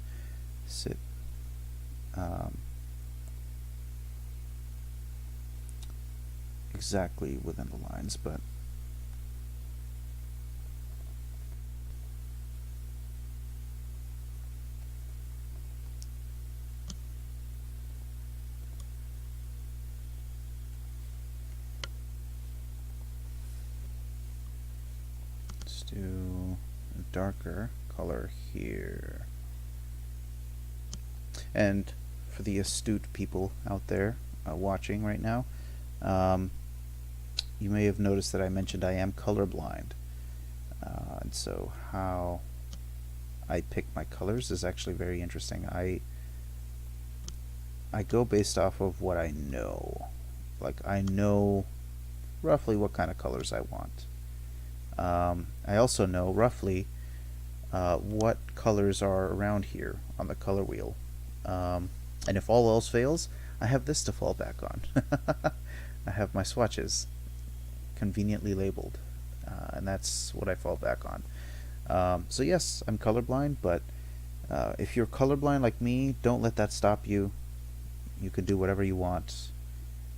sit exactly within the lines, but let's do a darker color here. And for the astute people out there watching right now, you may have noticed that I mentioned I am colorblind. And so how I pick my colors is actually very interesting. I go based off of what I know. Like, I know roughly what kind of colors I want. I also know roughly what colors are around here on the color wheel. And if all else fails, I have this to fall back on. I have my swatches conveniently labeled, and that's what I fall back on. So yes, I'm colorblind, but if you're colorblind like me, don't let that stop you. You can do whatever you want.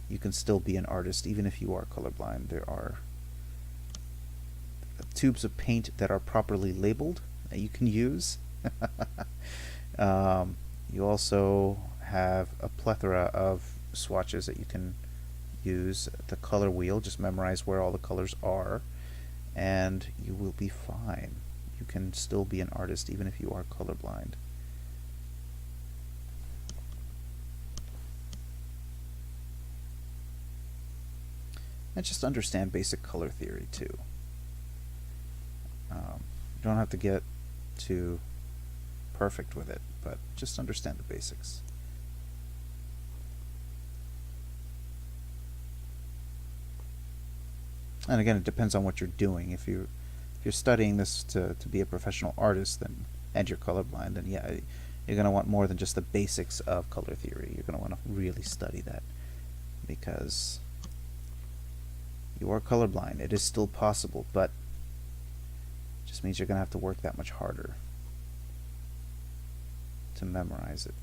You can still be an artist even if you are colorblind. There are tubes of paint that are properly labeled that you can use. You also have a plethora of swatches that you can use. The color wheel, just memorize where all the colors are, and you will be fine. You can still be an artist even if you are colorblind. And just understand basic color theory too. You don't have to get too perfect with it, but just understand the basics. And again, it depends on what you're doing. If you're studying this to be a professional artist, then and you're colorblind, then yeah, you're going to want more than just the basics of color theory. You're going to want to really study that, because you are colorblind. It is still possible, but it just means you're going to have to work that much harder to memorize it.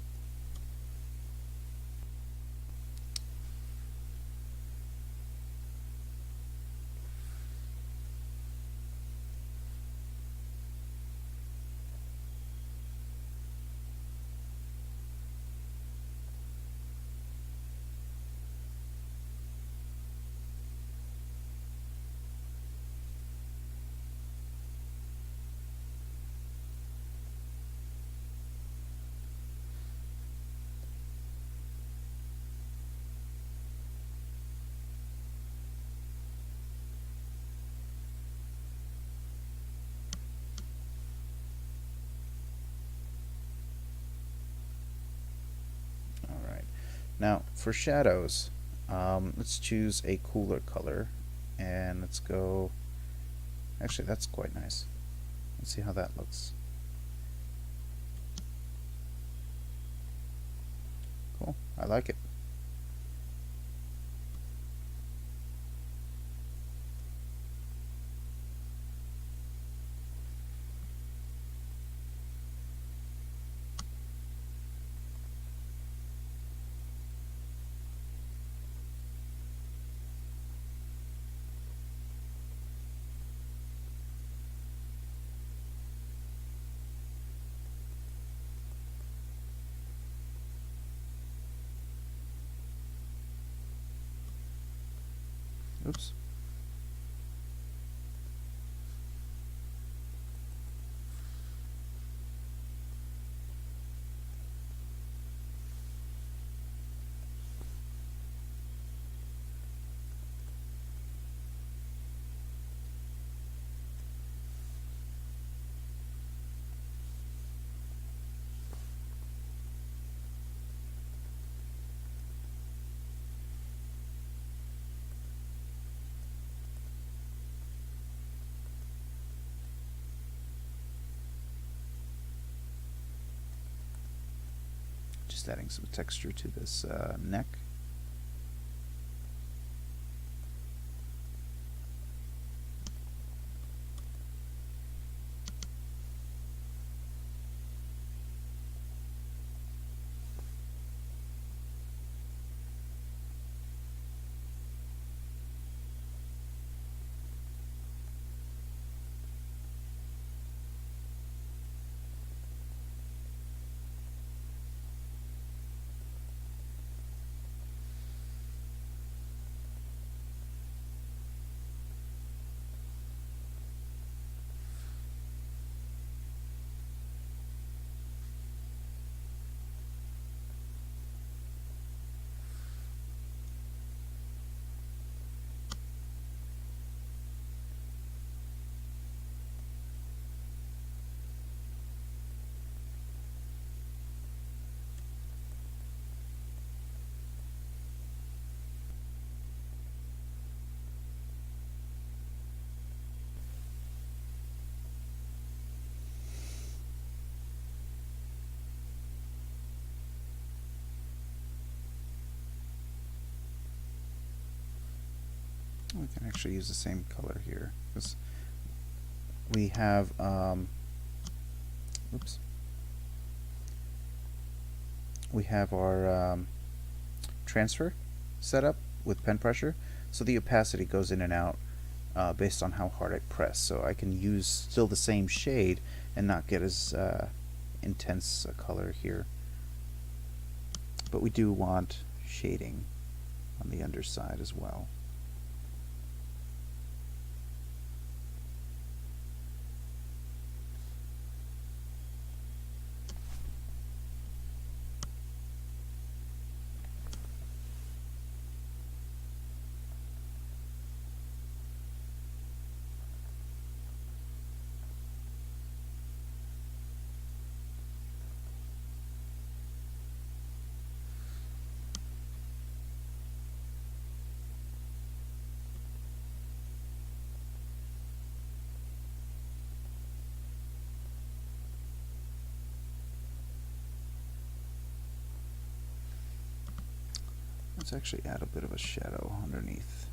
Now, for shadows, let's choose a cooler color, and let's go. Actually, that's quite nice. Let's see how that looks. Cool. I like it. Oops. just adding some texture to this neck. We can actually use the same color here because we have oops, we have our transfer set up with pen pressure, so the opacity goes in and out based on how hard I press. So I can use still the same shade and not get as intense a color here. But we do want shading on the underside as well. Let's actually add a bit of a shadow underneath.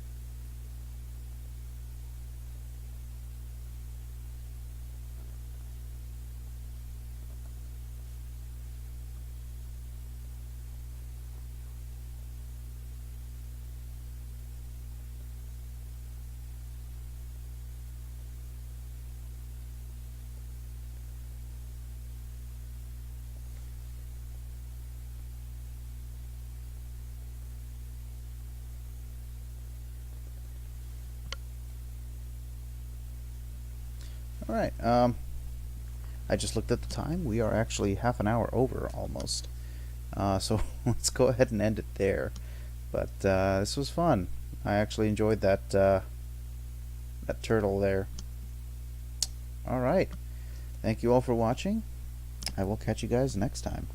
Alright, I just looked at the time. We are actually half an hour over almost. So let's go ahead and end it there. But this was fun. I actually enjoyed that that turtle there. Alright, thank you all for watching. I will catch you guys next time.